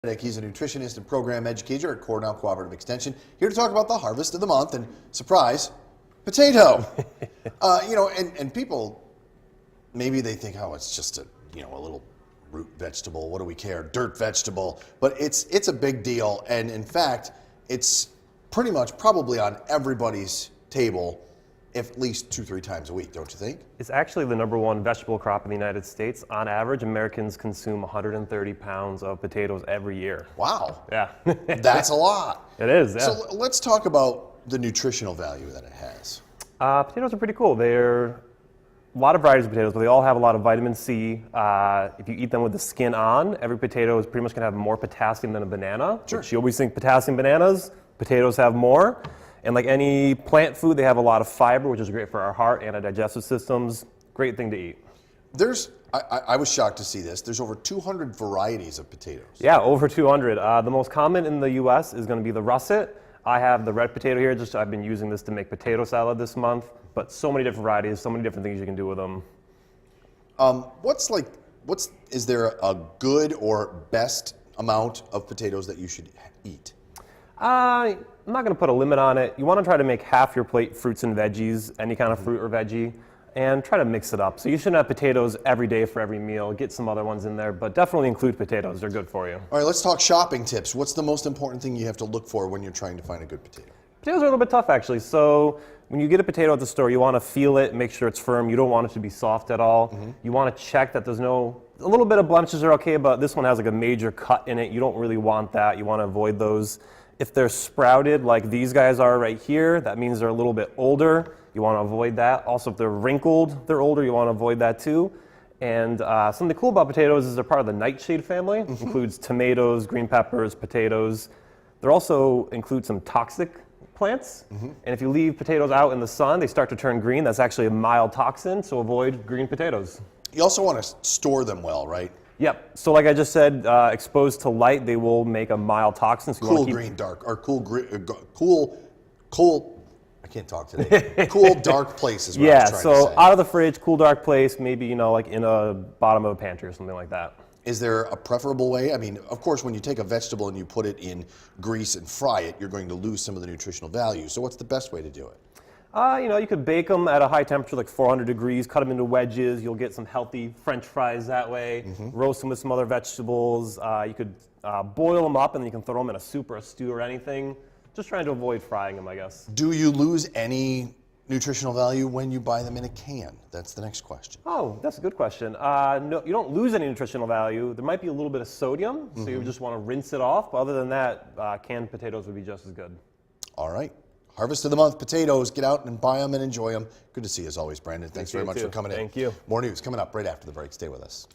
Benedict. He's a nutritionist and program educator at Cornell Cooperative Extension. Here to talk about the harvest of the month and, surprise, potato. And people, maybe they think, oh, it's just a little root vegetable. What do we care? Dirt vegetable. But it's a big deal. And in fact, it's pretty much probably on everybody's table at least 2-3 times a week, don't you think? It's actually the #1 vegetable crop in the United States. On average, Americans consume 130 pounds of potatoes every year. Wow. Yeah. That's a lot. It is, yeah. So let's talk about the nutritional value that it has. Potatoes are pretty cool. They're a lot of varieties of potatoes, but they all have a lot of vitamin C. If you eat them with the skin on, every potato is pretty much going to have more potassium than a banana. Sure. Which you always think potassium bananas, potatoes have more. And like any plant food, they have a lot of fiber, which is great for our heart and our digestive systems. Great thing to eat. I was shocked to see this. There's over 200 varieties of potatoes. Yeah, over 200. The most common in the U.S. is going to be the russet. I have the red potato here. I've been using this to make potato salad this month. But so many different varieties, so many different things you can do with them. Is there a good or best amount of potatoes that you should eat? I'm not going to put a limit on it. You want to try to make half your plate fruits and veggies, any kind of fruit or veggie, and try to mix it up. So you shouldn't have potatoes every day for every meal. Get some other ones in there, but definitely include potatoes. They're good for you. All right, let's talk shopping tips. What's the most important thing you have to look for when you're trying to find a good potato? Potatoes are a little bit tough, actually. So when you get a potato at the store, you want to feel it, make sure it's firm. You don't want it to be soft at all. Mm-hmm. You want to check that there's a little bit of blemishes are okay, but this one has like a major cut in it. You don't really want that. You want to avoid those. If they're sprouted like these guys are right here, that means they're a little bit older. You want to avoid that. Also, if they're wrinkled, they're older, you want to avoid that too. And something cool about potatoes is they're part of the nightshade family. Mm-hmm. Includes tomatoes, green peppers, potatoes. They also include some toxic plants. Mm-hmm. And if you leave potatoes out in the sun, they start to turn green. That's actually a mild toxin, so avoid green potatoes. You also want to store them well, right? Yep. So like I just said, exposed to light, they will make a mild toxin. So cool green, dark, or cool. I can't talk today. Cool, dark place is what I was trying to say. Yeah. So out of the fridge, cool, dark place, maybe like in a bottom of a pantry or something like that. Is there a preferable way? I mean, of course, when you take a vegetable and you put it in grease and fry it, you're going to lose some of the nutritional value. So what's the best way to do it? You could bake them at a high temperature, like 400 degrees, cut them into wedges. You'll get some healthy French fries that way. Mm-hmm. Roast them with some other vegetables. You could boil them up and then you can throw them in a soup or a stew or anything. Just trying to avoid frying them, I guess. Do you lose any nutritional value when you buy them in a can? That's the next question. Oh, that's a good question. No, you don't lose any nutritional value. There might be a little bit of sodium, mm-hmm. So you just want to rinse it off. But other than that, canned potatoes would be just as good. All right. Harvest of the month, potatoes. Get out and buy them and enjoy them. Good to see you as always, Brandon. Thanks very much for coming in. Thank you. More news coming up right after the break. Stay with us.